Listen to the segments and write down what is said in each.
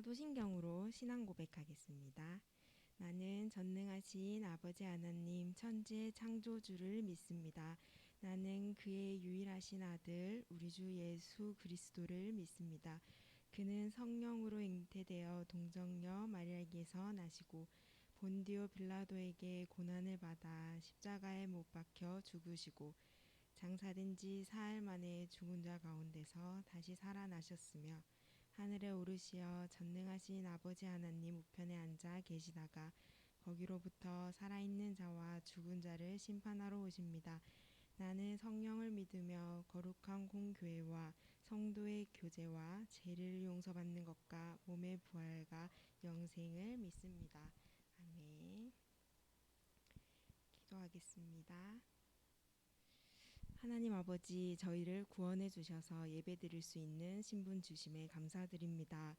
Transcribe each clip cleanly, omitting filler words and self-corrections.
사도신경으로 신앙 고백하겠습니다. 나는 전능하신 아버지 하나님 천지의 창조주를 믿습니다. 나는 그의 유일하신 아들 우리 주 예수 그리스도를 믿습니다. 그는 성령으로 잉태되어 동정녀 마리아에게서 나시고 본디오 빌라도에게 고난을 받아 십자가에 못 박혀 죽으시고 장사된 지 사흘 만에 죽은 자 가운데서 다시 살아나셨으며 하늘에 오르시어 전능하신 아버지 하나님 우편에 앉아 계시다가 거기로부터 살아있는 자와 죽은 자를 심판하러 오십니다. 나는 성령을 믿으며 거룩한 공교회와 성도의 교제와 죄를 용서받는 것과 몸의 부활과 영생을 믿습니다. 아멘. 기도하겠습니다. 하나님 아버지, 저희를 구원해 주셔서 예배드릴 수 있는 신분 주심에 감사드립니다.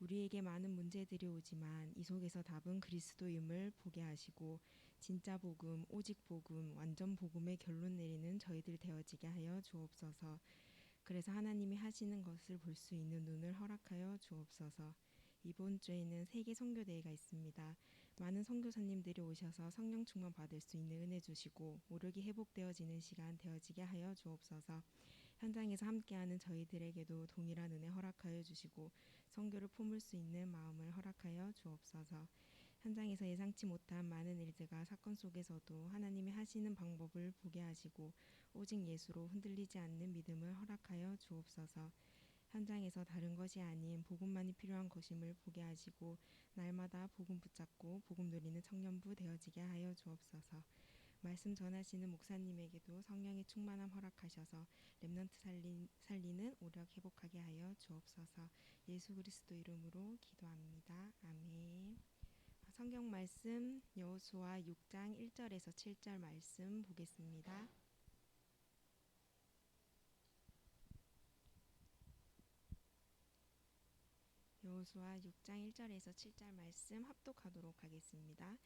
우리에게 많은 문제들이 오지만 이 속에서 답은 그리스도임을 보게 하시고 진짜 복음, 오직 복음, 완전 복음의 결론 내리는 저희들 되어지게 하여 주옵소서. 그래서 하나님이 하시는 것을 볼 수 있는 눈을 허락하여 주옵소서. 이번 주에는 세계 선교대회가 있습니다. 많은 선교사님들이 오셔서 성령 충만 받을 수 있는 은혜 주시고 오력이 회복되어지는 시간 되어지게 하여 주옵소서. 현장에서 함께하는 저희들에게도 동일한 은혜 허락하여 주시고 선교를 품을 수 있는 마음을 허락하여 주옵소서. 현장에서 예상치 못한 많은 일들과 사건 속에서도 하나님이 하시는 방법을 보게 하시고 오직 예수로 흔들리지 않는 믿음을 허락하여 주옵소서. 현장에서 다른 것이 아닌 복음만이 필요한 것임을 보게 하시고 날마다 복음 붙잡고 복음 누리는 청년부 되어지게 하여 주옵소서. 말씀 전하시는 목사님에게도 성령의 충만함 허락하셔서 렘넌트 살리는 오력 회복하게 하여 주옵소서. 예수 그리스도 이름으로 기도합니다. 아멘. 성경 말씀 여호수아 6장 1절에서 7절 말씀 보겠습니다. 여호수아 6장 1절에서 7절 말씀 합독하도록 하겠습니다.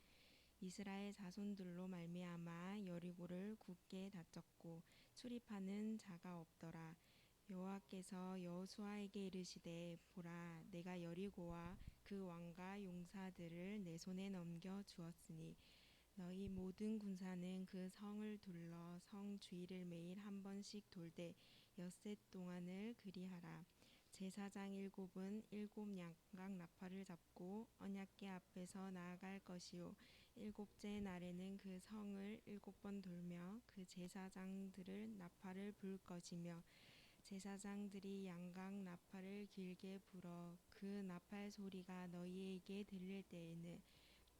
이스라엘 자손들로 말미암아 여리고를 굳게 다쳤고 출입하는 자가 없더라. 여호와께서 여호수아에게 이르시되 보라 내가 여리고와 그 왕과 용사들을 내 손에 넘겨 주었으니 너희 모든 군사는 그 성을 둘러 성 주위를 매일 한 번씩 돌되 엿새 동안을 그리하라. 제사장 일곱은 일곱 양각 나팔을 잡고 언약궤 앞에서 나아갈 것이요 일곱째 날에는 그 성을 일곱 번 돌며 그 제사장들을 나팔을 불 것이며 제사장들이 양각 나팔을 길게 불어 그 나팔 소리가 너희에게 들릴 때에는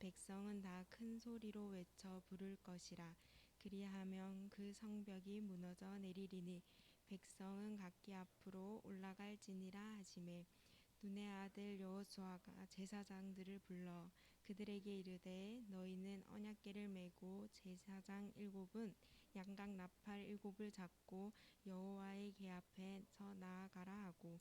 백성은 다 큰 소리로 외쳐 부를 것이라. 그리하면 그 성벽이 무너져 내리리니 백성은 각기 앞으로 올라갈지니라 하시매 눈의 아들 여호수아가 제사장들을 불러 그들에게 이르되 너희는 언약궤를 메고 제사장 일곱은 양각 나팔 일곱을 잡고 여호와의 궤 앞에서 나아가라 하고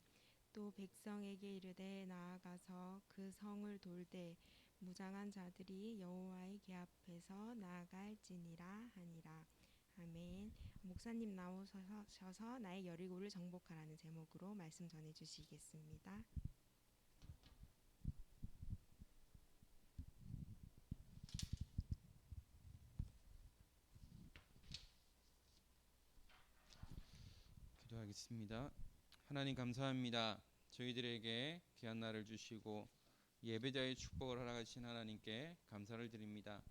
또 백성에게 이르되 나아가서 그 성을 돌되 무장한 자들이 여호와의 궤 앞에서 나아갈지니라 하니라. 아멘. 목사님 나오셔서 나의 여리고를 정복하라는 제목으로 말씀 전해 주시겠습니다. 기도하겠습니다. 하나님 감사합니다. 저희들에게 귀한 날을 주시고 예배자의 축복을 허락하신 하나님께 감사를 드립니다.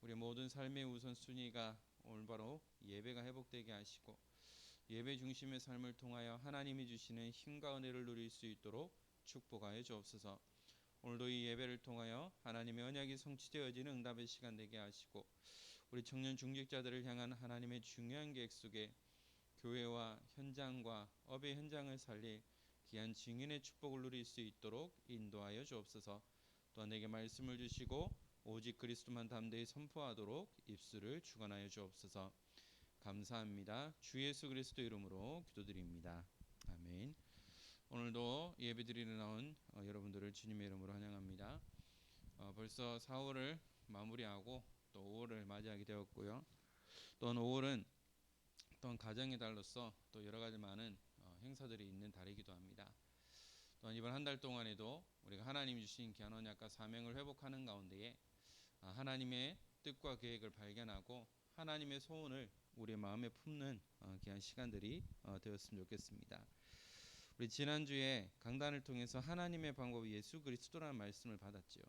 우리 모든 삶의 우선순위가 올바로 예배가 회복되게 하시고 예배 중심의 삶을 통하여 하나님이 주시는 힘과 은혜를 누릴 수 있도록 축복하여 주옵소서. 오늘도 이 예배를 통하여 하나님의 언약이 성취되어지는 응답의 시간 되게 하시고 우리 청년 중직자들을 향한 하나님의 중요한 계획 속에 교회와 현장과 업의 현장을 살릴 귀한 증인의 축복을 누릴 수 있도록 인도하여 주옵소서. 또한 내게 말씀을 주시고 오직 그리스도만 담대히 선포하도록 입술을 주관하여 주옵소서. 감사합니다. 주 예수 그리스도 이름으로 기도드립니다. 아멘. 오늘도 예배드리러 나온 여러분들을 주님의 이름으로 환영합니다. 벌써 4월을 마무리하고 또 5월을 맞이하게 되었고요. 또한 5월은 또한 가정의 달로서 또 여러 가지 많은 행사들이 있는 달이기도 합니다. 또한 이번 한 달 동안에도 우리가 하나님이 주신 귀한 언약과 사명을 회복하는 가운데에 하나님의 뜻과 계획을 발견하고 하나님의 소원을 우리 마음에 품는 귀한 시간들이 되었으면 좋겠습니다. 우리 지난주에 강단을 통해서 하나님의 방법 예수 그리스도라는 말씀을 받았지요.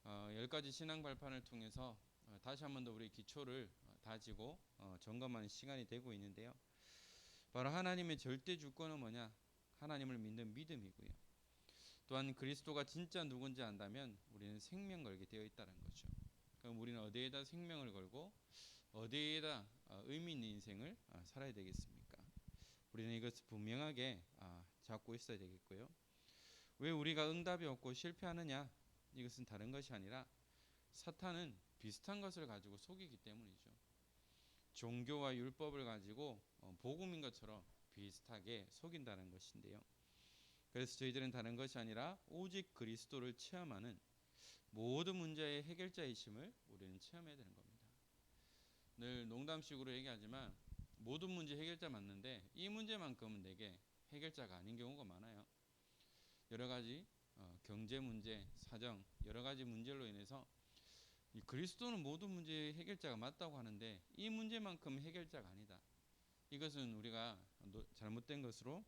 10가지 신앙 발판을 통해서 다시 한 번 더 우리 기초를 다지고 점검하는 시간이 되고 있는데요. 바로 하나님의 절대 주권은 뭐냐? 하나님을 믿는 믿음이고요. 또한 그리스도가 진짜 누군지 안다면 우리는 생명 걸게 되어 있다는 거죠. 그럼 우리는 어디에다 생명을 걸고 어디에다 의미 있는 인생을 살아야 되겠습니까? 우리는 이것을 분명하게 잡고 있어야 되겠고요. 왜 우리가 응답이 없고 실패하느냐? 이것은 다른 것이 아니라 사탄은 비슷한 것을 가지고 속이기 때문이죠. 종교와 율법을 가지고 복음인 것처럼 비슷하게 속인다는 것인데요. 그래서 저희들은 다른 것이 아니라 오직 그리스도를 체험하는 모든 문제의 해결자이심을 우리는 체험해야 되는 겁니다. 늘 농담식으로 얘기하지만 모든 문제 해결자 맞는데 이 문제만큼은 내게 해결자가 아닌 경우가 많아요. 여러 가지 경제 문제, 사정, 여러 가지 문제로 인해서 이 그리스도는 모든 문제의 해결자가 맞다고 하는데 이 문제만큼 해결자가 아니다. 이것은 우리가 잘못된 것으로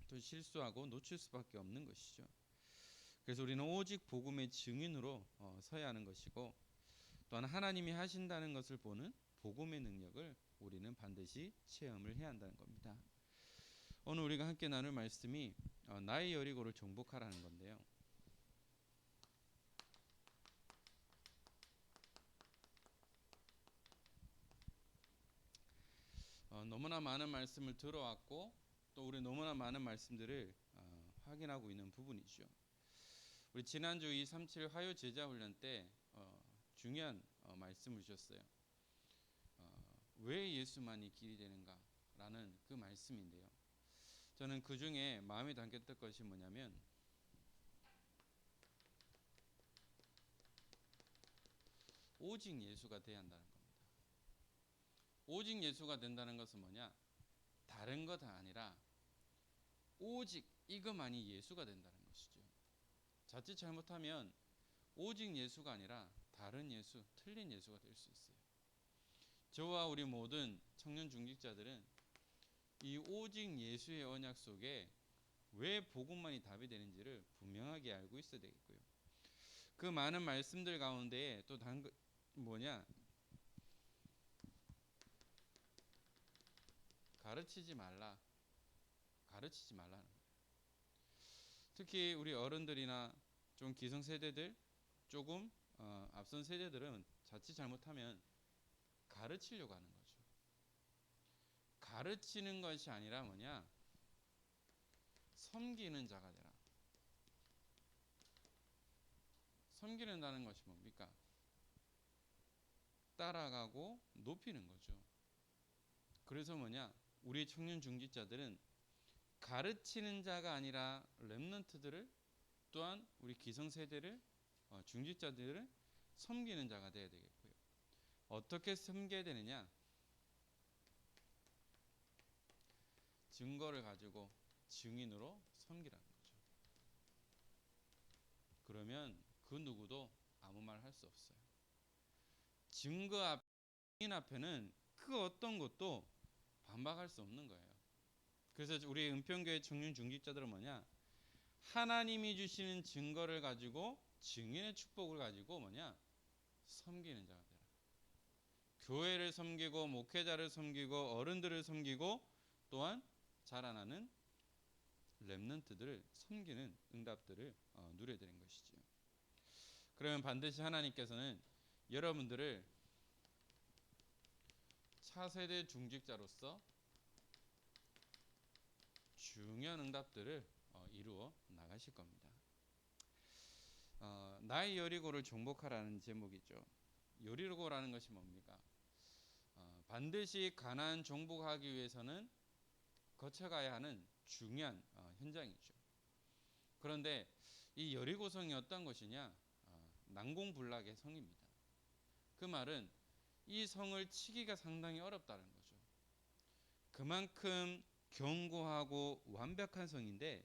또 실수하고 놓칠 수밖에 없는 것이죠. 그래서 우리는 오직 복음의 증인으로 서야 하는 것이고 또한 하나님이 하신다는 것을 보는 복음의 능력을 우리는 반드시 체험을 해야 한다는 겁니다. 오늘 우리가 함께 나눌 말씀이 나의 여리고를 정복하라는 건데요. 너무나 많은 말씀을 들어왔고 또 우리 너무나 많은 말씀들을 확인하고 있는 부분이죠. 우리 지난주 237 화요 제자 훈련 때 중요한 말씀을 주셨어요. 왜 예수만이 길이 되는가라는 그 말씀인데요. 저는 그 중에 마음에 담겼던 것이 뭐냐면 오직 예수가 돼야 한다는 겁니다. 오직 예수가 된다는 것은 뭐냐? 다른 거 다 아니라 오직 이것만이 예수가 된다는 것이죠. 자칫 잘못하면 오직 예수가 아니라 다른 예수, 틀린 예수가 될 수 있어요. 저와 우리 모든 청년 중직자들은 이 오직 예수의 언약 속에 왜 복음만이 답이 되는지를 분명하게 알고 있어야 되겠고요. 그 많은 말씀들 가운데 또 뭐냐? 가르치지 말라는 거예요. 특히 우리 어른들이나 좀 기성세대들, 조금 앞선 세대들은 자칫 잘못하면 가르치려고 하는 거죠. 가르치는 것이 아니라 뭐냐? 섬기는 자가 되라. 섬기는다는 것이 뭡니까? 따라가고 높이는 거죠. 그래서 뭐냐? 우리 청년 중직자들은 가르치는 자가 아니라 렘넌트들을 또한 우리 기성세대를 중직자들을 섬기는 자가 되어야 되겠고요. 어떻게 섬겨야 되느냐? 증거를 가지고 증인으로 섬기라는 거죠. 그러면 그 누구도 아무 말 할 수 없어요. 증인 앞에는 그 어떤 것도 반박할 수 없는 거예요. 그래서 우리 은평교회 청년 중직자들은 뭐냐? 하나님이 주시는 증거를 가지고 증인의 축복을 가지고 뭐냐? 섬기는 자가 되라. 교회를 섬기고 목회자를 섬기고 어른들을 섬기고 또한 자라나는 렘넌트들을 섬기는 응답들을 누려야 되는 것이죠. 그러면 반드시 하나님께서는 여러분들을 차세대 중직자로서 중요한 응답들을 이루어 나가실 겁니다. 나의 여리고를 정복하라는 제목이죠. 여리고라는 것이 뭡니까? 반드시 가나안 정복하기 위해서는 거쳐가야 하는 중요한 현장이죠. 그런데 이 여리고성이 어떤 것이냐? 난공불락의 성입니다. 그 말은 이 성을 치기가 상당히 어렵다는 거죠. 그만큼 견고하고 완벽한 성인데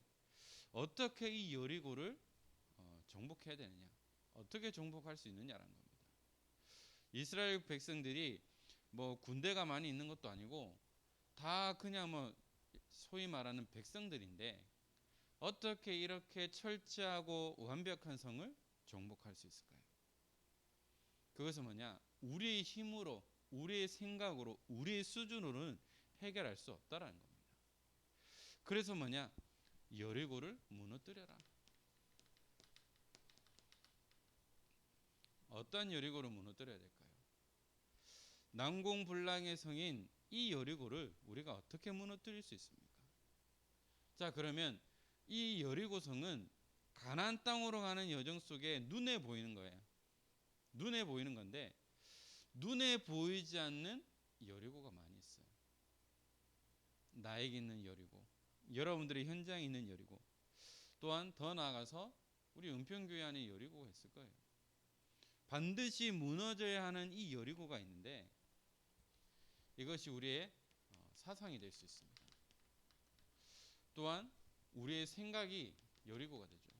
어떻게 이 여리고를 정복해야 되느냐? 어떻게 정복할 수 있느냐라는 겁니다. 이스라엘 백성들이 뭐 군대가 많이 있는 것도 아니고 다 그냥 뭐 소위 말하는 백성들인데 어떻게 이렇게 철저하고 완벽한 성을 정복할 수 있을까요? 그것은 뭐냐? 우리의 힘으로, 우리의 생각으로, 우리의 수준으로는 해결할 수 없다라는 겁니다. 그래서 뭐냐? 여리고를 무너뜨려라. 어떤 여리고를 무너뜨려야 될까요? 난공불락의 성인 이 여리고를 우리가 어떻게 무너뜨릴 수 있습니까? 자, 그러면 이 여리고 성은 가나안 땅으로 가는 여정 속에 눈에 보이는 거예요. 눈에 보이는 건데 눈에 보이지 않는 여리고가 많이 있어요. 나에게 있는 여리고, 여러분들의 현장에 있는 여리고, 또한 더 나아가서 우리 은평교회 안에 여리고가 있을 거예요. 반드시 무너져야 하는 이 여리고가 있는데 이것이 우리의 사상이 될 수 있습니다. 또한 우리의 생각이 여리고가 되죠.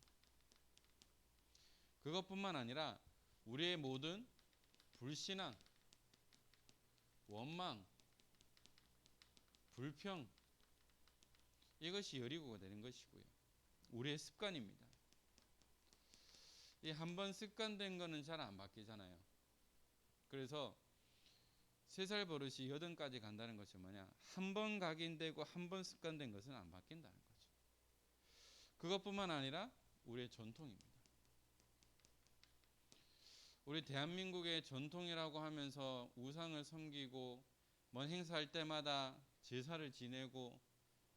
그것뿐만 아니라 우리의 모든 불신앙, 원망, 불평 이것이 여리고가 되는 것이고요. 우리의 습관입니다. 이 한번 습관된 거는 잘 안 바뀌잖아요. 그래서 3살 버릇이 8까지 간다는 것이 뭐냐? 한 번 각인되고 한 번 습관된 것은 안 바뀐다는 거죠. 그것뿐만 아니라 우리의 전통입니다. 우리 대한민국의 전통이라고 하면서 우상을 섬기고 먼 행사할 때마다 제사를 지내고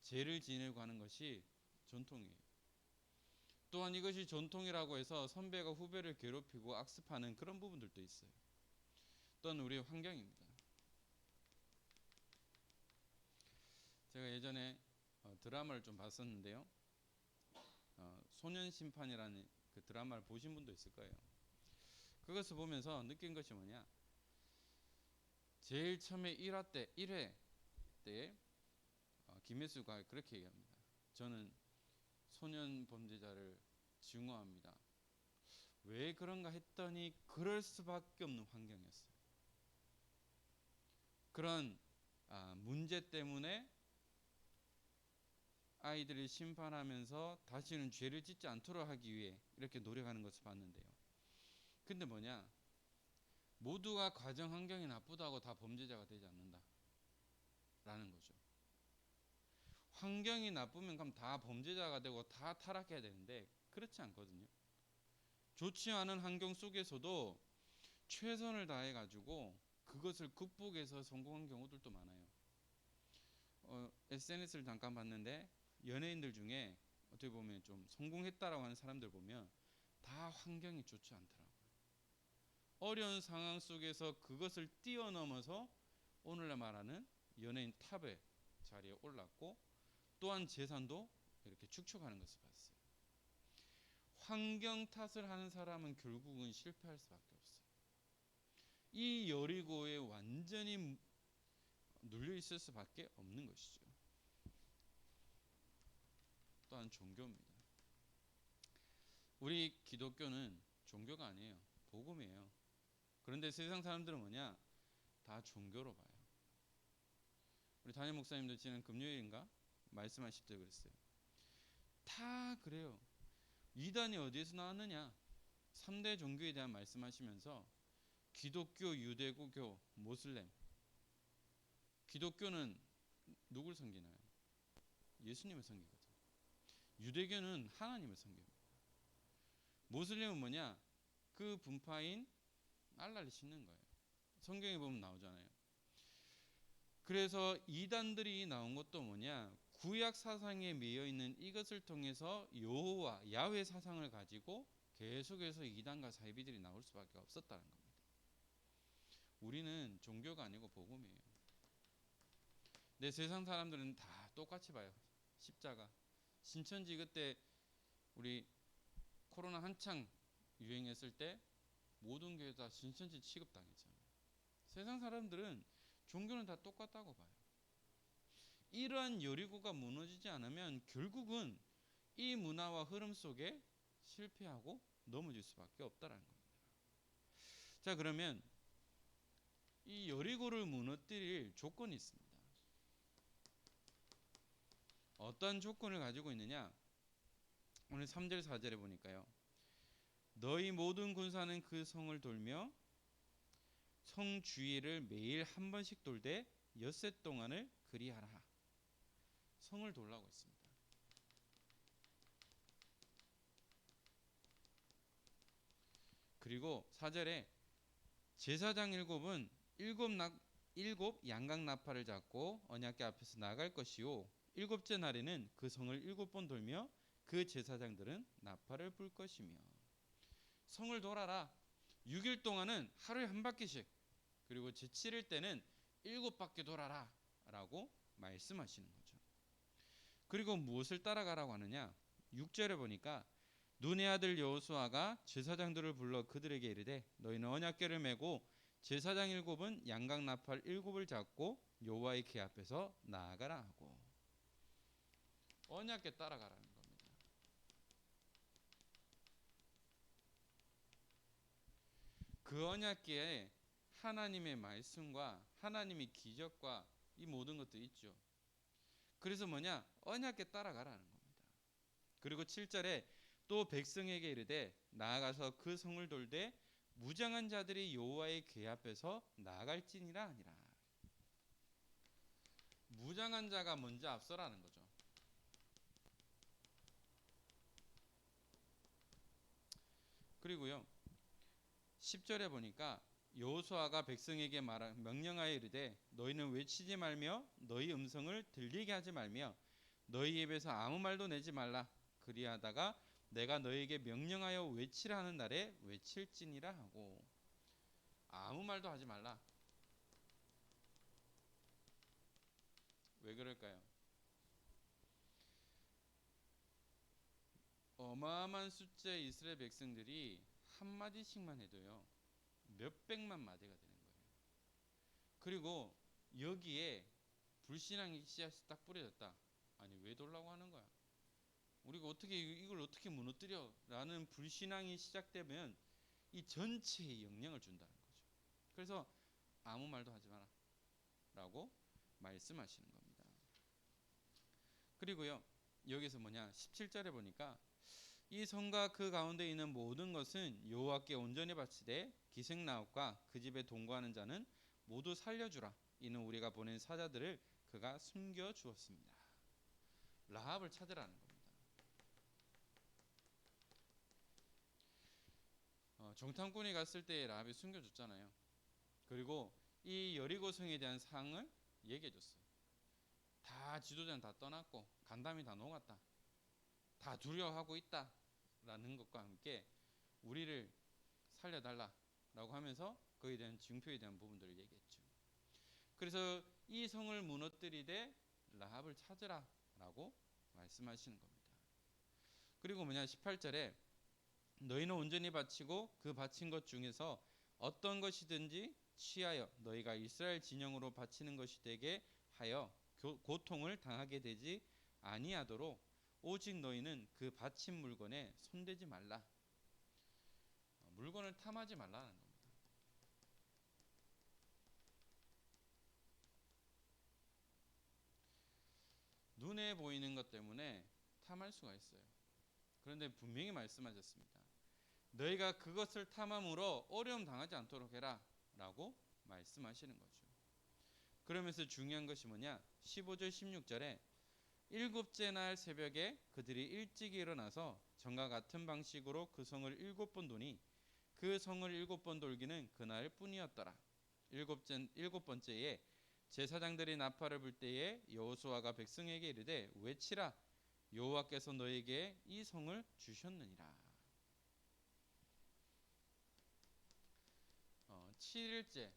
제를 지내고 하는 것이 전통이에요. 또한 이것이 전통이라고 해서 선배가 후배를 괴롭히고 악습하는 그런 부분들도 있어요. 또한 우리의 환경입니다. 제가 예전에 드라마를 좀 봤었는데요. 소년심판이라는 그 드라마를 보신 분도 있을 거예요. 그것을 보면서 느낀 것이 뭐냐? 제일 처음에 1회 때 김혜수가 그렇게 얘기합니다. 저는 소년 범죄자를 증오합니다. 왜 그런가 했더니 그럴 수밖에 없는 환경이었어요. 그런 문제 때문에 아이들을 심판하면서 다시는 죄를 짓지 않도록 하기 위해 이렇게 노력하는 것을 봤는데요. 근데 뭐냐? 모두가 가정 환경이 나쁘다고 다 범죄자가 되지 않는다 라는 거죠. 환경이 나쁘면 그럼 다 범죄자가 되고 다 타락해야 되는데 그렇지 않거든요. 좋지 않은 환경 속에서도 최선을 다해 가지고 그것을 극복해서 성공한 경우들도 많아요. SNS를 잠깐 봤는데 연예인들 중에 어떻게 보면 좀 성공했다라고 하는 사람들 보면 다 환경이 좋지 않더라고요. 어려운 상황 속에서 그것을 뛰어넘어서 오늘날 말하는 연예인 탑의 자리에 올랐고 또한 재산도 이렇게 축적하는 것을 봤어요. 환경 탓을 하는 사람은 결국은 실패할 수밖에 없어요. 이 여리고에 완전히 눌려 있을 수밖에 없는 것이죠. 또한 종교입니다. 우리 기독교는 종교가 아니에요. 복음이에요. 그런데 세상 사람들은 뭐냐? 다 종교로 봐요. 우리 담임 목사님도 지난 금요일인가 말씀하실 때 그랬어요. 다 그래요. 이단이 어디에서 나왔느냐? 3대 종교에 대한 말씀하시면서 기독교, 유대교교, 모슬렘. 기독교는 누굴 섬기나요? 예수님을 섬기거든요. 유대교는 하나님을 섬깁니다. 모슬렘은 뭐냐? 그 분파인 알라를 신는 거예요. 성경에 보면 나오잖아요. 그래서 이단들이 나온 것도 뭐냐? 구약 사상에 매여 있는 이것을 통해서 여호와 야훼 사상을 가지고 계속해서 이단과 사이비들이 나올 수밖에 없었다는 겁니다. 우리는 종교가 아니고 복음이에요. 내 세상 사람들은 다 똑같이 봐요. 십자가. 신천지 그때 우리 코로나 한창 유행했을 때 모든 교회 다 신천지 취급당했잖아요. 세상 사람들은 종교는 다 똑같다고 봐요. 이러한 여리고가 무너지지 않으면 결국은 이 문화와 흐름 속에 실패하고 넘어질 수밖에 없다라는 겁니다. 자, 그러면 이 여리고를 무너뜨릴 조건이 있습니다. 어떤 조건을 가지고 있느냐? 오늘 3절 4절에 보니까요. 너희 모든 군사는 그 성을 돌며 성 주위를 매일 한 번씩 돌되 엿새 동안을 그리하라. 성을 돌라고 했습니다. 그리고 4절에 제사장 일곱은 일곱 양각 나팔을 잡고 언약궤 앞에서 나갈 것이요 일곱째 날에는 그 성을 7번 돌며 그 제사장들은 나팔을 불 것이며. 성을 돌아라. 6일 동안은 하루에 한 바퀴씩, 그리고 제7일 때는 7바퀴 돌아라 라고 말씀하시는 거죠. 그리고 무엇을 따라가라고 하느냐? 6절에 보니까 눈의 아들 여호수아가 제사장들을 불러 그들에게 이르되 너희는 언약궤를 메고 제사장 7은 양각 나팔 7을 잡고 여호와의 궤 앞에서 나아가라 하고. 언약궤 따라가라는 겁니다. 그 언약궤에 하나님의 말씀과 하나님의 기적과 이 모든 것도 있죠. 그래서 뭐냐? 언약궤 따라가라는 겁니다. 그리고 7절에 또 백성에게 이르되 나아가서 그 성을 돌되 무장한 자들이 여호와의 궤 앞에서 나아갈지니라 하니라. 무장한 자가 먼저 앞서라는 거죠. 그리고요 10절에 보니까 여호수아가 백성에게 명령하여 이르되 너희는 외치지 말며 너희 음성을 들리게 하지 말며 너희 입에서 아무 말도 내지 말라. 그리하다가 내가 너희에게 명령하여 외치라 하는 날에 외칠지니라 하고. 아무 말도 하지 말라. 왜 그럴까요? 어마어마한 숫자의 이스라엘 백성들이 한마디씩만 해도요 몇백만 마디가 되는 거예요. 그리고 여기에 불신앙의 씨앗이 딱 뿌려졌다. 아니 왜 돌라고 하는 거야? 우리가 어떻게 이걸 어떻게 무너뜨려? 라는 불신앙이 시작되면 이 전체에 영향을 준다는 거죠. 그래서 아무 말도 하지 마라 라고 말씀하시는 겁니다. 그리고요 여기서 뭐냐 17절에 보니까 이 성과 그 가운데 있는 모든 것은 여호와께 온전히 바치되 기생나옵과 그 집에 동거하는 자는 모두 살려주라. 이는 우리가 보낸 사자들을 그가 숨겨 주었습니다. 라합을 찾으라는 겁니다. 정탐꾼이 갔을 때 라합이 숨겨줬잖아요. 그리고 이 여리고성에 대한 상을 얘기해줬어요. 다 지도자는 다 떠났고 간담이 다 녹았다. 다 두려워하고 있다 라는 것과 함께 우리를 살려달라라고 하면서 그에 대한 증표에 대한 부분들을 얘기했죠. 그래서 이 성을 무너뜨리되 라합을 찾으라 라고 말씀하시는 겁니다. 그리고 뭐냐 18절에 너희는 온전히 바치고 그 바친 것 중에서 어떤 것이든지 취하여 너희가 이스라엘 진영으로 바치는 것이 되게 하여 고통을 당하게 되지 아니하도록 오직 너희는 그 바친 물건에 손대지 말라. 물건을 탐하지 말라는 겁니다. 눈에 보이는 것 때문에 탐할 수가 있어요. 그런데 분명히 말씀하셨습니다. 너희가 그것을 탐함으로 어려움 당하지 않도록 해라 라고 말씀하시는 거죠. 그러면서 중요한 것이 뭐냐 15절 16절에 일곱째 날 새벽에 그들이 일찍 일어나서 전과 같은 방식으로 그 성을 7번 도니 그 성을 7번 돌기는 그날 뿐이었더라. 일곱 번째에 제사장들이 나팔을 불 때에 여호수아가 백성에게 이르되 외치라. 여호와께서 너에게 이 성을 주셨느니라. 7일째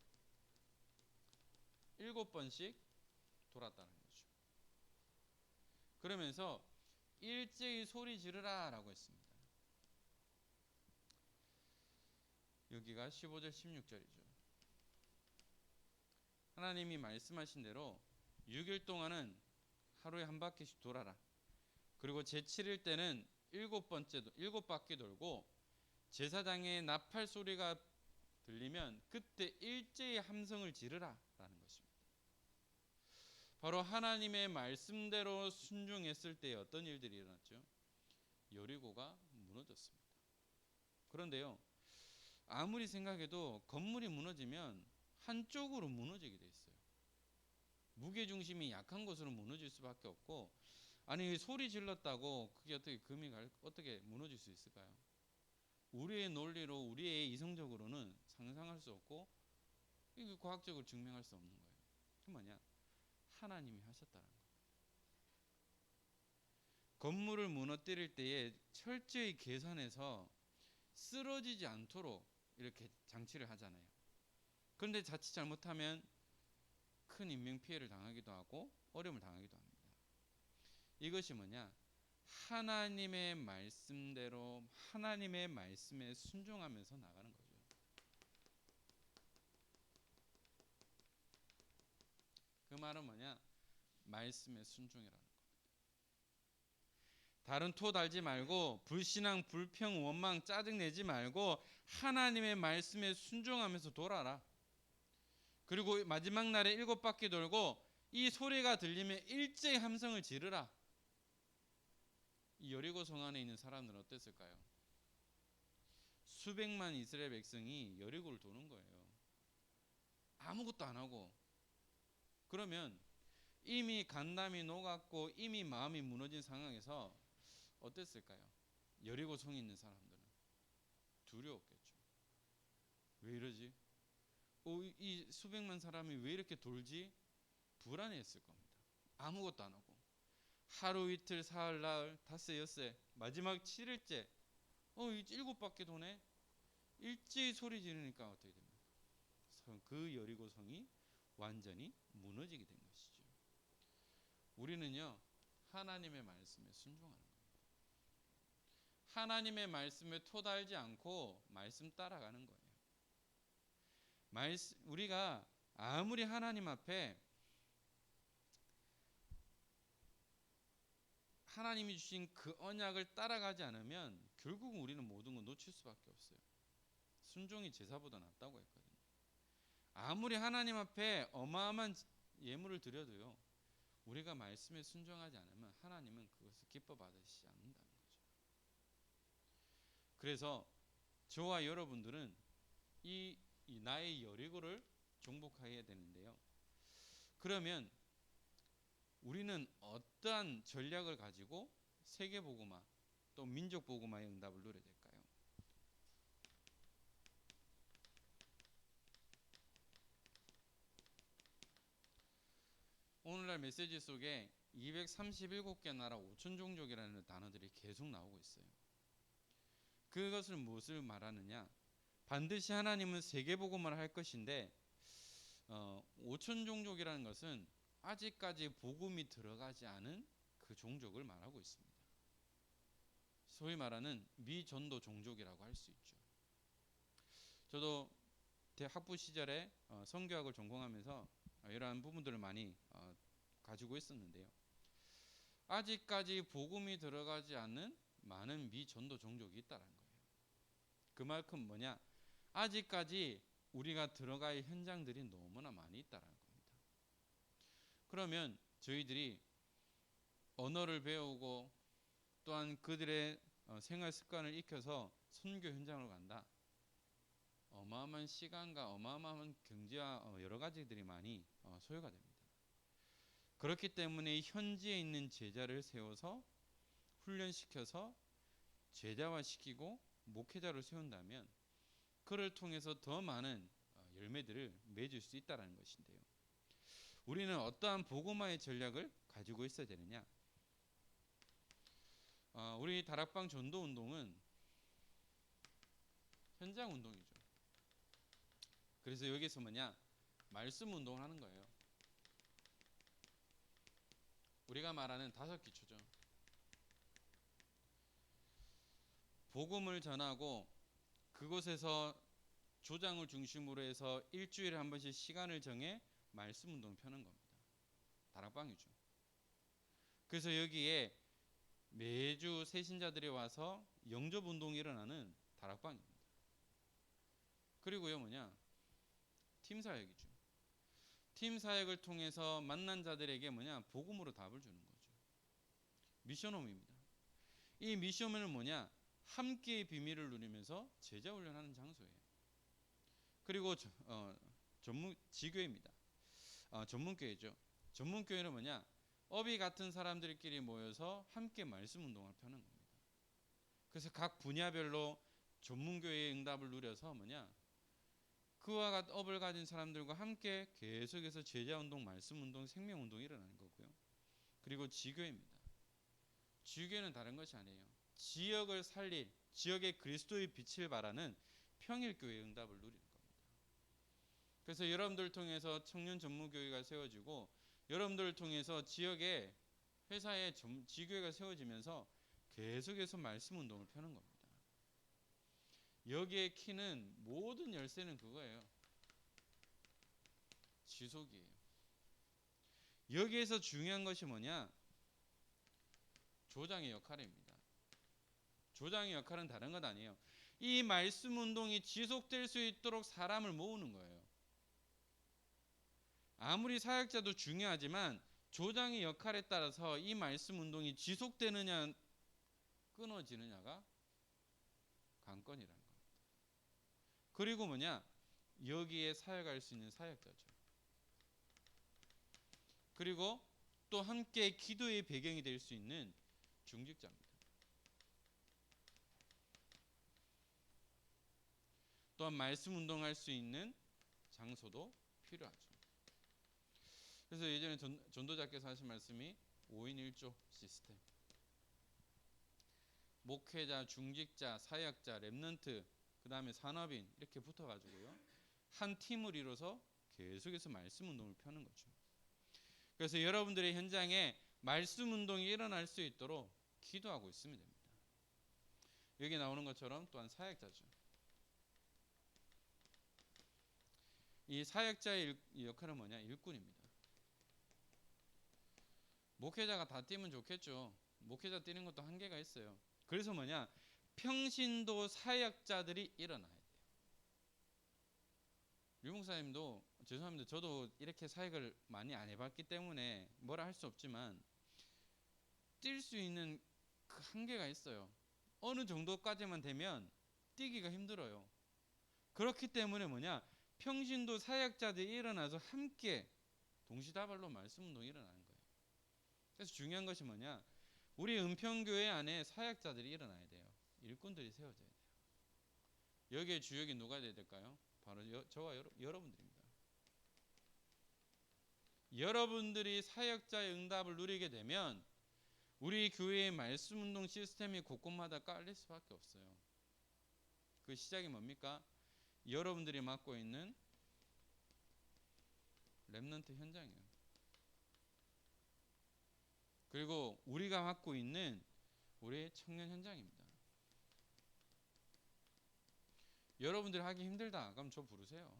7번씩 돌았다는 거죠. 그러면서 일제히 소리 지르라 라고 했습니다. 여기가 15절 16절이죠. 하나님이 말씀하신 대로 6일 동안은 하루에 한 바퀴씩 돌아라. 그리고 제7일 때는 7바퀴 돌고 제사장의 나팔 소리가 들리면 그때 일제히 함성을 지르라라는 것입니다. 바로 하나님의 말씀대로 순종했을 때 어떤 일들이 일어났죠? 여리고가 무너졌습니다. 그런데요, 아무리 생각해도 건물이 무너지면 한쪽으로 무너지게 돼 있어요. 무게중심이 약한 곳으로 무너질 수밖에 없고, 아니 소리 질렀다고 그게 어떻게 어떻게 무너질 수 있을까요? 우리의 논리로 우리의 이성적으로는 상상할 수 없고 이게 과학적으로 증명할 수 없는 거예요. 그 뭐냐? 하나님이 하셨다는 거예요. 건물을 무너뜨릴 때에 철저히 계산해서 쓰러지지 않도록 이렇게 장치를 하잖아요. 그런데 자칫 잘못하면 큰 인명피해를 당하기도 하고 어려움을 당하기도 합니다. 이것이 뭐냐? 하나님의 말씀대로 하나님의 말씀에 순종하면서 나가는 거죠. 그 말은 뭐냐? 말씀에 순종이라는 거. 다른 토 달지 말고 불신앙, 불평, 원망, 짜증 내지 말고 하나님의 말씀에 순종하면서 돌아라. 그리고 마지막 날에 7바퀴 돌고 이 소리가 들리면 일제히 함성을 지르라. 이 여리고 성 안에 있는 사람들은 어땠을까요? 수백만 이스라엘 백성이 여리고를 도는 거예요. 아무것도 안 하고. 그러면 이미 간담이 녹았고 이미 마음이 무너진 상황에서 어땠을까요? 여리고 성에 있는 사람들은 두려웠겠죠. 왜 이러지? 이 수백만 사람이 왜 이렇게 돌지? 불안해했을 겁니다. 아무것도 안 하고 하루 이틀 사흘 나흘 닷새 엿새 마지막 7일째 이 7바퀴 도네. 일제히 소리 지르니까 어떻게 됩니까? 그 여리고 성이 완전히 무너지게 된 것이죠. 우리는요 하나님의 말씀에 순종하는 겁니다. 하나님의 말씀에 토달지 않고 말씀 따라가는 거예요. 우리가 아무리 하나님 앞에 하나님이 주신 그 언약을 따라가지 않으면 결국은 우리는 모든 걸 놓칠 수밖에 없어요. 순종이 제사보다 낫다고 했거든요. 아무리 하나님 앞에 어마어마한 예물을 드려도요, 우리가 말씀에 순종하지 않으면 하나님은 그것을 기뻐 받으시지 않는다는 거죠. 그래서 저와 여러분들은 이 나의 여리고를 정복해야 되는데요. 그러면 우리는 어떠한 전략을 가지고 세계복음화 또 민족복음화의 응답을 누려야 될까요? 오늘날 메시지 속에 237개 나라 5천 종족이라는 단어들이 계속 나오고 있어요. 그것을 무엇을 말하느냐? 반드시 하나님은 세계복음화를 할 것인데 5천 종족이라는 것은 아직까지 복음이 들어가지 않은 그 종족을 말하고 있습니다. 소위 말하는 미전도 종족이라고 할 수 있죠. 저도 학부 시절에 선교학을 전공하면서 이러한 부분들을 많이 가지고 있었는데요. 아직까지 복음이 들어가지 않는 많은 미전도 종족이 있다는 거예요. 그만큼 뭐냐? 아직까지 우리가 들어갈 현장들이 너무나 많이 있다는 겁니다. 그러면 저희들이 언어를 배우고 또한 그들의 생활 습관을 익혀서 선교 현장으로 간다. 어마어마한 시간과 어마어마한 경제와 여러 가지들이 많이 소요가 됩니다. 그렇기 때문에 현지에 있는 제자를 세워서 훈련시켜서 제자화시키고 목회자를 세운다면 그를 통해서 더 많은 열매들을 맺을 수 있다는 것인데요. 우리는 어떠한 복음화의 전략을 가지고 있어야 되느냐? 우리 다락방 전도 운동은 현장 운동이죠. 그래서 여기서 뭐냐? 말씀 운동을 하는 거예요. 우리가 말하는 5기초죠. 복음을 전하고 그곳에서 조장을 중심으로 해서 일주일에 한 번씩 시간을 정해 말씀 운동 펴는 겁니다. 다락방이죠. 그래서 여기에 매주 새신자들이 와서 영접 운동이 일어나는 다락방입니다. 그리고요 팀 사역이죠. 팀 사역을 통해서 만난 자들에게 복음으로 답을 주는 거죠. 미션홈입니다. 이 미션홈은 함께의 비밀을 누리면서 제자 훈련하는 장소예요. 그리고 지교회입니다. 전문교회죠. 전문교회는 업이 같은 사람들끼리 모여서 함께 말씀 운동을 펴는 겁니다. 그래서 각 분야별로 전문교회의 응답을 누려서 그와 같은 업을 가진 사람들과 함께 계속해서 제자운동, 말씀운동, 생명운동이 일어나는 거고요. 그리고 지교회입니다. 지교회는 다른 것이 아니에요. 지역을 살릴, 지역의 그리스도의 빛을 발하는 평일교회의 응답을 누리는 겁니다. 그래서 여러분들을 통해서 청년 전문교회가 세워지고 여러분들을 통해서 지역의 회사의 지교회가 세워지면서 계속해서 말씀운동을 펴는 겁니다. 여기에 키는 모든 열쇠는 그거예요. 지속이에요. 여기에서 중요한 것이 조장의 역할입니다. 조장의 역할은 다른 것 아니에요. 이 말씀 운동이 지속될 수 있도록 사람을 모으는 거예요. 아무리 사역자도 중요하지만 조장의 역할에 따라서 이 말씀 운동이 지속되느냐 끊어지느냐가 관건이라는 겁니다. 그리고 여기에 사역할 수 있는 사역자죠. 그리고 또 함께 기도의 배경이 될 수 있는 중직자입니다. 또한 말씀 운동할 수 있는 장소도 필요하죠. 그래서 예전에 전도자께서 하신 말씀이 5인 1조 시스템. 목회자, 중직자, 사역자, 렘넌트, 그 다음에 산업인 이렇게 붙어가지고요. 한 팀을 이뤄서 계속해서 말씀 운동을 펴는 거죠. 그래서 여러분들의 현장에 말씀 운동이 일어날 수 있도록 기도하고 있으면 됩니다. 여기 나오는 것처럼 또한 사역자죠. 이 사역자의 역할은 일꾼입니다. 목회자가 다 뛰면 좋겠죠. 목회자 뛰는 것도 한계가 있어요. 그래서 평신도 사역자들이 일어나야 돼요. 류목사님도 죄송합니다. 저도 이렇게 사역을 많이 안 해봤기 때문에 뭐라 할 수 없지만 뛸 수 있는 그 한계가 있어요. 어느 정도까지만 되면 뛰기가 힘들어요. 그렇기 때문에 평신도 사역자들이 일어나서 함께 동시다발로 말씀 운동이 일어나는 거예요. 그래서 중요한 것이 우리 은평교회 안에 사역자들이 일어나야 돼요. 일꾼들이 세워져야 돼요. 여기에 주역이 누가 돼야 될까요? 바로 저와 여러분들입니다. 여러분들이 사역자의 응답을 누리게 되면 우리 교회의 말씀운동 시스템이 곳곳마다 깔릴 수밖에 없어요. 그 시작이 뭡니까? 여러분들이 맡고 있는 렘넌트 현장이에요. 그리고 우리가 맡고 있는 우리의 청년 현장입니다. 여러분들이 하기 힘들다 그럼 저 부르세요.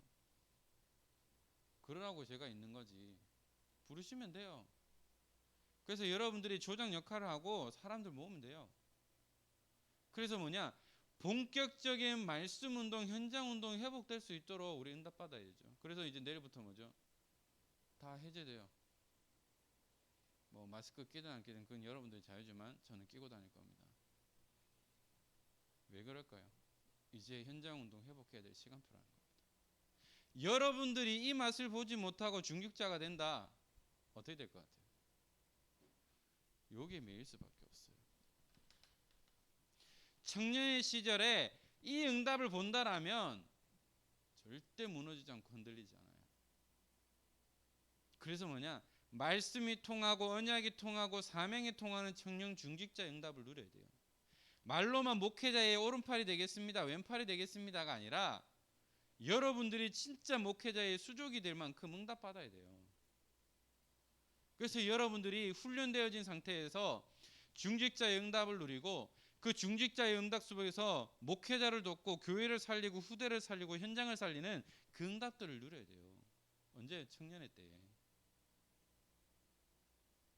그러라고 제가 있는 거지. 부르시면 돼요. 그래서 여러분들이 조장 역할을 하고 사람들 모으면 돼요. 그래서 본격적인 말씀 운동, 현장 운동이 회복될 수 있도록 우리 응답 받아야 되죠. 그래서 이제 내일부터 다 해제돼요. 마스크 끼든 안 끼든 그건 여러분들의 자유지만 저는 끼고 다닐 겁니다. 왜 그럴까요? 이제 현장 운동 회복해야 될 시간표라는 겁니다. 여러분들이 이 맛을 보지 못하고 중직자가 된다. 어떻게 될 것 같아요? 여기에 매일 수밖에 없어요. 청년의 시절에 이 응답을 본다라면 절대 무너지지 않고 흔들리지 않아요. 그래서 말씀이 통하고 언약이 통하고 사명이 통하는 청년 중직자 응답을 누려야 돼요. 말로만 목회자의 오른팔이 되겠습니다, 왼팔이 되겠습니다가 아니라 여러분들이 진짜 목회자의 수족이 될 만큼 응답받아야 돼요. 그래서 여러분들이 훈련되어진 상태에서 중직자의 응답을 누리고 그 중직자의 응답 속에서 목회자를 돕고 교회를 살리고 후대를 살리고 현장을 살리는 그 응답들을 누려야 돼요. 언제? 청년의 때에.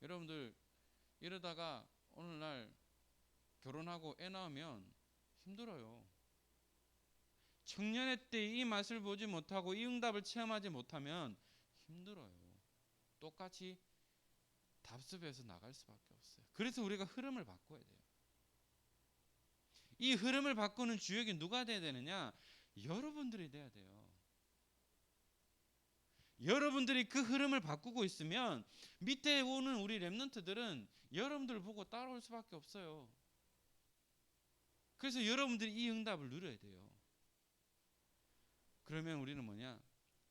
여러분들 이러다가 오늘날 결혼하고 애 낳으면 힘들어요. 청년의 때 이 맛을 보지 못하고 이 응답을 체험하지 못하면 힘들어요. 똑같이 답습해서 나갈 수밖에 없어요. 그래서 우리가 흐름을 바꿔야 돼요. 이 흐름을 바꾸는 주역이 누가 돼야 되느냐? 여러분들이 돼야 돼요. 여러분들이 그 흐름을 바꾸고 있으면 밑에 오는 우리 렘넌트들은 여러분들 보고 따라올 수밖에 없어요. 그래서 여러분들이 이 응답을 누려야 돼요. 그러면 우리는 뭐냐?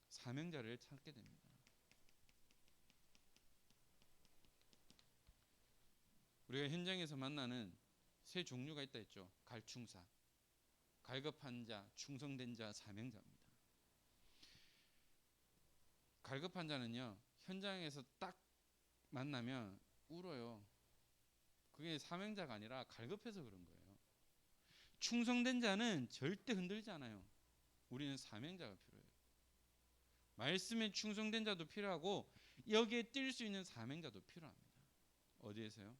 사명자를 찾게 됩니다. 우리가 현장에서 만나는 세 종류가 있다 했죠. 갈충사, 갈급한 자, 충성된 자, 사명자입니다. 갈급한 자는요, 현장에서 딱 만나면 울어요. 그게 사명자가 아니라 갈급해서 그런 거예요. 충성된 자는 절대 흔들지 않아요. 우리는 사명자가 필요해요. 말씀에 충성된 자도 필요하고 여기에 뛸 수 있는 사명자도 필요합니다. 어디에서요?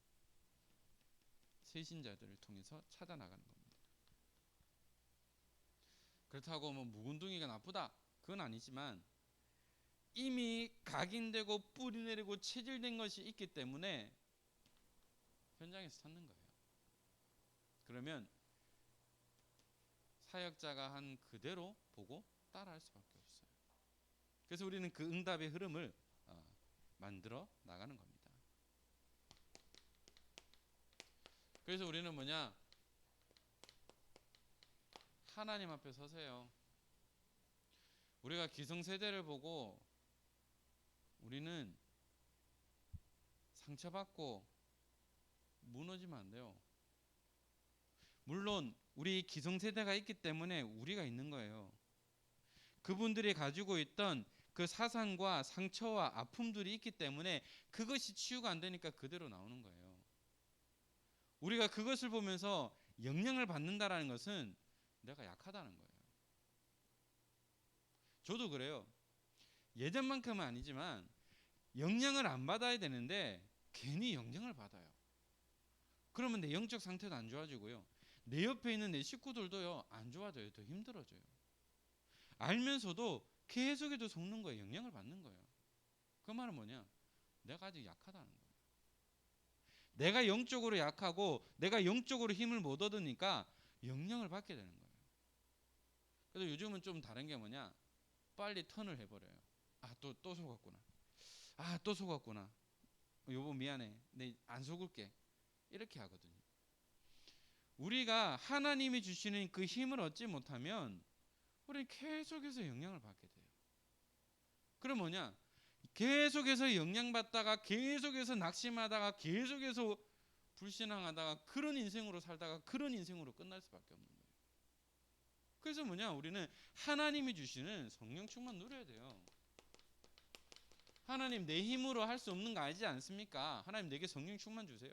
세신자들을 통해서 찾아나가는 겁니다. 그렇다고 뭐 묵은둥이가 나쁘다, 그건 아니지만 이미 각인되고 뿌리 내리고 체질된 것이 있기 때문에 현장에서 찾는 거예요. 그러면 사역자가 한 그대로 보고 따라할 수밖에 없어요. 그래서 우리는 그 응답의 흐름을 만들어 나가는 겁니다. 그래서 우리는 뭐냐? 하나님 앞에 서세요. 우리가 기성세대를 보고 우리는 상처받고 무너지면 안 돼요. 물론 우리 기성세대가 있기 때문에 우리가 있는 거예요. 그분들이 가지고 있던 그 사상과 상처와 아픔들이 있기 때문에 그것이 치유가 안 되니까 그대로 나오는 거예요. 우리가 그것을 보면서 영향을 받는다라는 것은 내가 약하다는 거예요. 저도 그래요. 예전만큼은 아니지만 영향을 안 받아야 되는데 괜히 영향을 받아요. 그러면 내 영적 상태도 안 좋아지고요. 내 옆에 있는 내 식구들도요, 안 좋아져요. 더 힘들어져요. 알면서도 계속해서 속는 거예요. 영향을 받는 거예요. 그 말은 뭐냐? 내가 아직 약하다는 거예요. 내가 영적으로 약하고 내가 영적으로 힘을 못 얻으니까 영향을 받게 되는 거예요. 그래서 요즘은 좀 다른 게 뭐냐? 빨리 턴을 해버려요. 또 속았구나. 또 속았구나. 여보 미안해. 내 안 속을게. 이렇게 하거든요. 우리가 하나님이 주시는 그 힘을 얻지 못하면 우리는 계속해서 영향을 받게 돼요. 그럼 뭐냐? 계속해서 영향받다가 계속해서 낙심하다가 계속해서 불신앙하다가 그런 인생으로 살다가 그런 인생으로 끝날 수밖에 없는 거예요. 그래서 뭐냐? 우리는 하나님이 주시는 성령 충만 누려야 돼요. 하나님 내 힘으로 할 수 없는 거 알지 않습니까? 하나님 내게 성령 충만 주세요.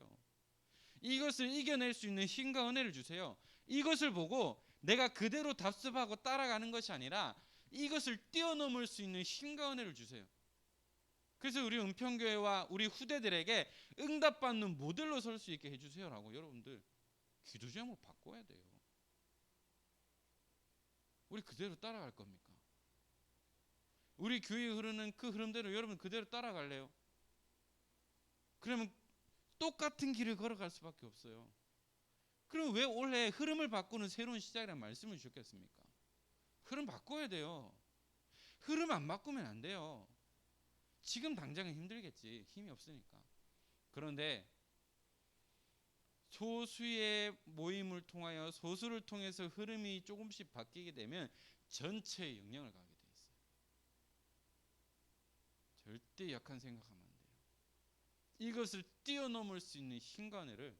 이것을 이겨낼 수 있는 힘과 은혜를 주세요. 이것을 보고 내가 그대로 답습하고 따라가는 것이 아니라 이것을 뛰어넘을 수 있는 힘과 은혜를 주세요. 그래서 우리 은평교회와 우리 후대들에게 응답받는 모델로 설 수 있게 해주세요라고 여러분들 기도 제목 바꿔야 돼요. 우리 그대로 따라갈 겁니까? 우리 교회에 흐르는 그 흐름대로 여러분 그대로 따라갈래요? 그러면 똑같은 길을 걸어갈 수밖에 없어요. 그럼 왜 올해 흐름을 바꾸는 새로운 시작이라는 말씀을 주셨겠습니까? 흐름 바꿔야 돼요. 흐름 안 바꾸면 안 돼요. 지금 당장은 힘들겠지. 힘이 없으니까. 그런데 소수의 모임을 통하여 소수를 통해서 흐름이 조금씩 바뀌게 되면 전체에 영향을 가게 돼 있어요. 절대 약한 생각하면 안 돼요. 이것을 뛰어넘을 수 있는 힘과 은혜를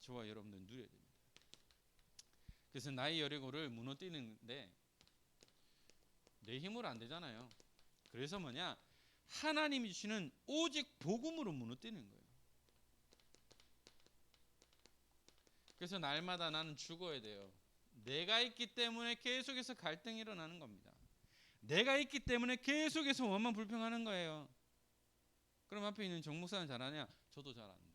저와 여러분들 누려야 됩니다. 그래서 나의 여리고를 무너뜨리는데 내 힘으로 안 되잖아요. 그래서 뭐냐? 하나님이 주시는 오직 복음으로 무너뜨리는 거예요. 그래서 날마다 나는 죽어야 돼요. 내가 있기 때문에 계속해서 갈등이 일어나는 겁니다. 내가 있기 때문에 계속해서 원망 불평하는 거예요. 그럼 앞에 있는 정 목사는 잘하냐? 저도 잘 안 돼요.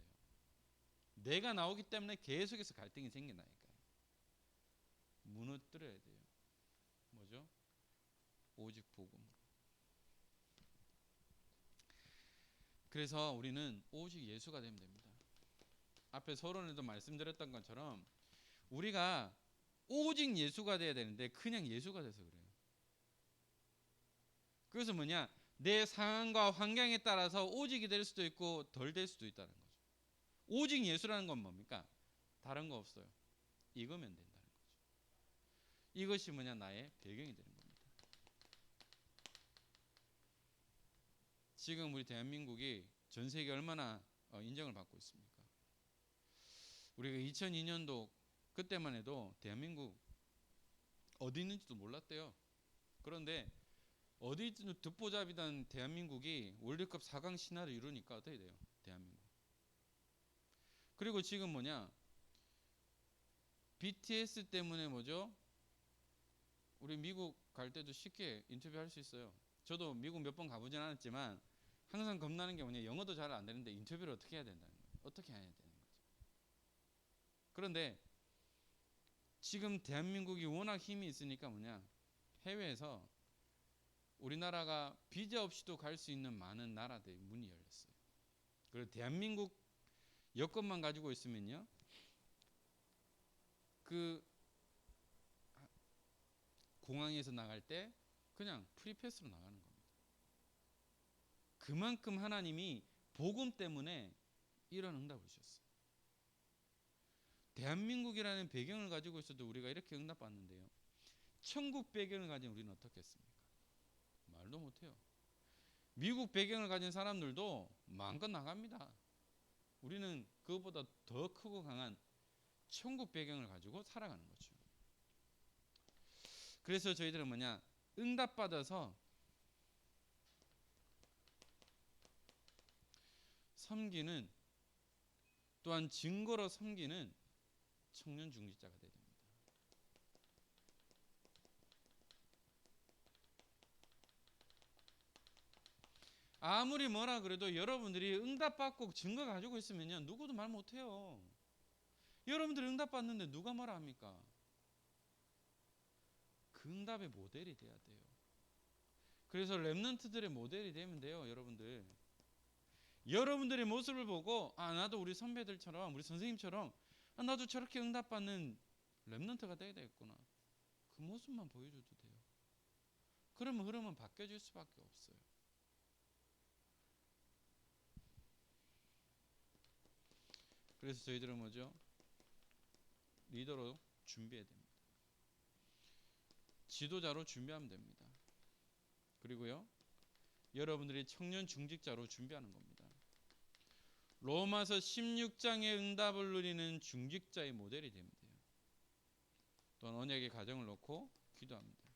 내가 나오기 때문에 계속해서 갈등이 생긴다니까요. 무너뜨려야 돼요. 오직 복음. 그래서 우리는 오직 예수가 되면 됩니다. 앞에 서론에도 말씀드렸던 것처럼 우리가 오직 예수가 돼야 되는데 그냥 예수가 돼서 그래요. 그래서 뭐냐? 내 상황과 환경에 따라서 오직이 될 수도 있고 덜 될 수도 있다는 거죠. 오직 예수라는 건 뭡니까? 다른 거 없어요. 이거면 된다는 거죠. 이것이 뭐냐? 나의 배경이 되는 겁니다. 지금 우리 대한민국이 전 세계 얼마나 인정을 받고 있습니까? 우리가 2002년도 그때만 해도 대한민국 어디 있는지도 몰랐대요. 그런데 어디 있든 듣보잡이던 대한민국이 월드컵 4강 신화를 이루니까 어떻게 돼요? 대한민국. 그리고 지금 뭐냐? BTS 때문에 뭐죠? 우리 미국 갈 때도 쉽게 인터뷰할 수 있어요. 저도 미국 몇 번 가보진 않았지만 항상 겁나는 게 뭐냐? 영어도 잘 안 되는데 인터뷰를 어떻게 해야 된다는 거예요. 어떻게 해야 되는 거죠. 그런데 지금 대한민국이 워낙 힘이 있으니까 뭐냐? 해외에서 우리나라가 비자 없이도 갈 수 있는 많은 나라들이 문이 열렸어요. 그리고 대한민국 여권만 가지고 있으면요, 그 공항에서 나갈 때 그냥 프리패스로 나가는 겁니다. 그만큼 하나님이 복음 때문에 이런 응답을 주셨어요. 대한민국이라는 배경을 가지고 있어도 우리가 이렇게 응답받는데요. 천국 배경을 가진 우리는 어떻겠습니까? 말도 못해요. 미국 배경을 가진 사람들도 마음껏 나갑니다. 우리는 그것보다 더 크고 강한 천국 배경을 가지고 살아가는 거죠. 그래서 저희들은 뭐냐? 응답받아서 섬기는, 또한 증거로 섬기는 청년 중직자가 되야 됩니다. 아무리 뭐라 그래도 여러분들이 응답받고 증거 가지고 있으면요, 누구도 말 못해요. 여러분들이 응답받는데 누가 뭐라 합니까? 그 응답의 모델이 돼야 돼요. 그래서 렘넌트들의 모델이 되면 돼요. 여러분들의 모습을 보고 나도 우리 선배들처럼, 우리 선생님처럼 나도 저렇게 응답받는 렘넌트가 돼야 되겠구나. 그 모습만 보여줘도 돼요. 그러면 흐름은 바뀌어질 수밖에 없어요. 그래서 저희들은 뭐죠? 리더로 준비해야 됩니다. 지도자로 준비하면 됩니다. 그리고요, 여러분들이 청년 중직자로 준비하는 겁니다. 로마서 16장의 응답을 누리는 중직자의 모델이 되면 돼요. 또한 언약의 가정을 놓고 기도합니다.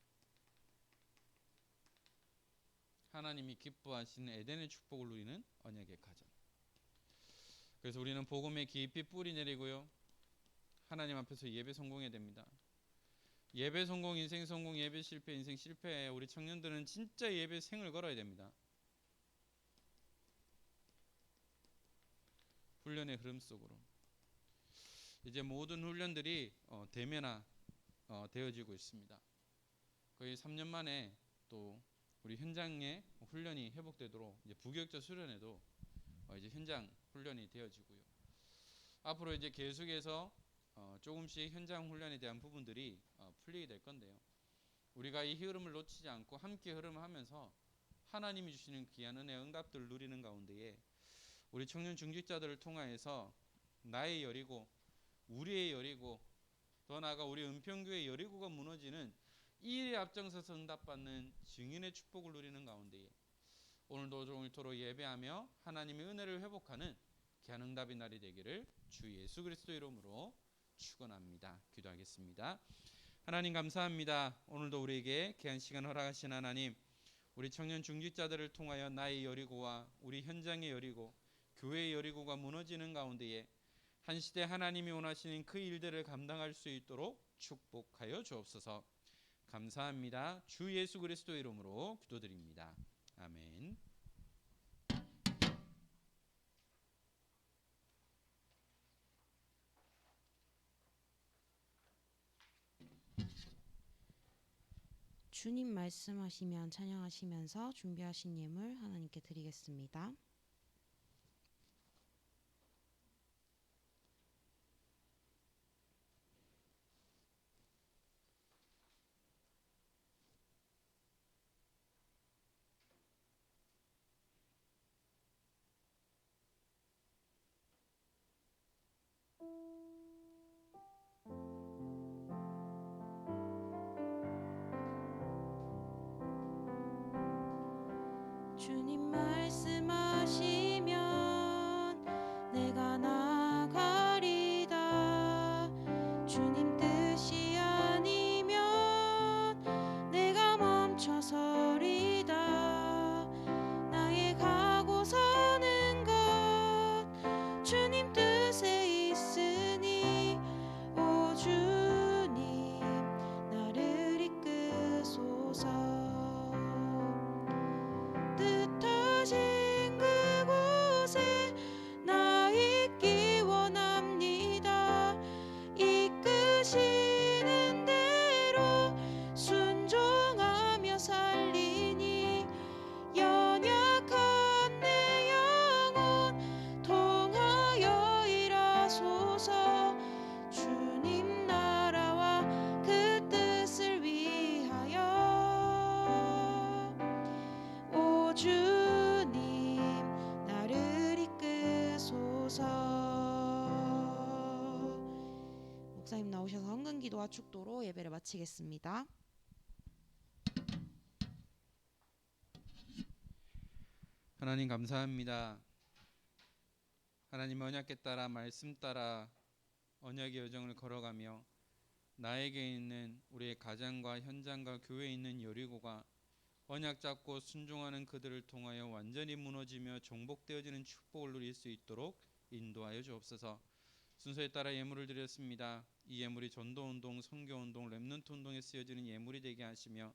하나님이 기뻐하시는 에덴의 축복을 누리는 언약의 가정. 그래서 우리는 복음에 깊이 뿌리 내리고요, 하나님 앞에서 예배 성공해야 됩니다. 예배 성공, 인생 성공, 예배 실패, 인생 실패. 우리 청년들은 진짜 예배 생을 걸어야 됩니다. 훈련의 흐름 속으로 이제 모든 훈련들이 대면화 되어지고 있습니다. 거의 3년 만에 또 우리 현장의 훈련이 회복되도록 이제 부교육자 수련회도 이제 현장 훈련이 되어지고요. 앞으로 이제 계속해서 조금씩 현장 훈련에 대한 부분들이 풀리게 될 건데요. 우리가 이 흐름을 놓치지 않고 함께 흐름하면서 하나님이 주시는 귀한 은혜의 응답들을 누리는 가운데에 우리 청년 중직자들을 통하여서 나의 여리고, 우리의 여리고, 더 나아가 우리 은평교회 여리고가 무너지는 이 일에 앞장서서 응답받는 증인의 축복을 누리는 가운데에 오늘도 종일토록 예배하며 하나님의 은혜를 회복하는 귀한 응답의 날이 되기를 주 예수 그리스도 이름으로 축원합니다. 기도하겠습니다. 하나님 감사합니다. 오늘도 우리에게 귀한 시간 허락하신 하나님, 우리 청년 중직자들을 통하여 나의 여리고와 우리 현장의 여리고, 교회의 여리고가 무너지는 가운데에 한 시대 하나님이 원하시는 그 일들을 감당할 수 있도록 축복하여 주옵소서. 감사합니다. 주 예수 그리스도 이름으로 기도드립니다. 아멘. 주님 말씀하시면 찬양하시면서 준비하신 예물 하나님께 드리겠습니다. 주님 말씀하시면 내가 나가리다. 주님 뜻이 아니면 내가 멈춰서리다. 나의 가고 서는 것 주님 뜻에 있으니 오 주님 나를 이끄소서. 뜻하신 그곳에 나 있기 원합니다. 이끄시는 대로 순종하며 살리니 연약한 내 영혼 통하여 일하소서. 주님 나라와 그 뜻을 위하여 오 주님 나를 이끄소서. 목사님 나오셔서 헌금기도와 축도로 예배를 마치겠습니다. 하나님 감사합니다. 하나님 언약에 따라 말씀 따라 언약의 여정을 걸어가며 나에게 있는 우리의 가정과 현장과 교회에 있는 여리고가 언약 잡고 순종하는 그들을 통하여 완전히 무너지며 정복되어지는 축복을 누릴 수 있도록 인도하여 주옵소서. 순서에 따라 예물을 드렸습니다. 이 예물이 전도운동, 선교운동, 렘넌트 운동에 쓰여지는 예물이 되게 하시며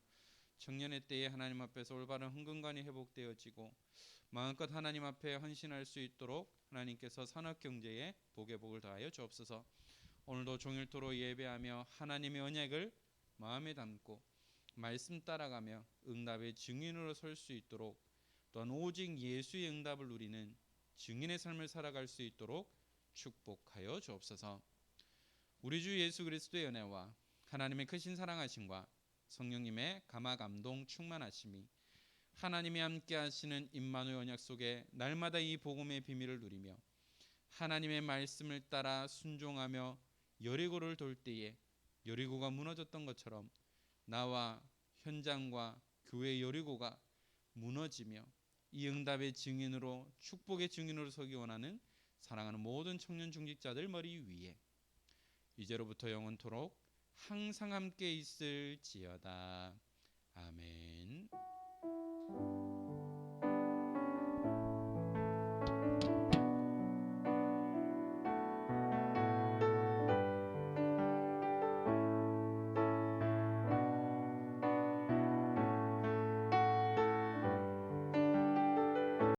청년의 때에 하나님 앞에서 올바른 헌금관이 회복되어지고 마음껏 하나님 앞에 헌신할 수 있도록 하나님께서 산업경제에 복의 복을 더하여 주옵소서. 오늘도 종일토록 예배하며 하나님의 언약을 마음에 담고 말씀 따라가며 응답의 증인으로 설 수 있도록, 또한 오직 예수의 응답을 누리는 증인의 삶을 살아갈 수 있도록 축복하여 주옵소서. 우리 주 예수 그리스도의 은혜와 하나님의 크신 사랑하심과 성령님의 감화 감동 충만하심이 하나님이 함께 하시는 임마누엘 언약 속에 날마다 이 복음의 비밀을 누리며 하나님의 말씀을 따라 순종하며 여리고를 돌 때에 여리고가 무너졌던 것처럼 나와 현장과 교회 여리고가 무너지며 이 응답의 증인으로, 축복의 증인으로 서기 원하는 사랑하는 모든 청년 중직자들 머리 위에 이제로부터 영원토록 항상 함께 있을지어다. 아멘.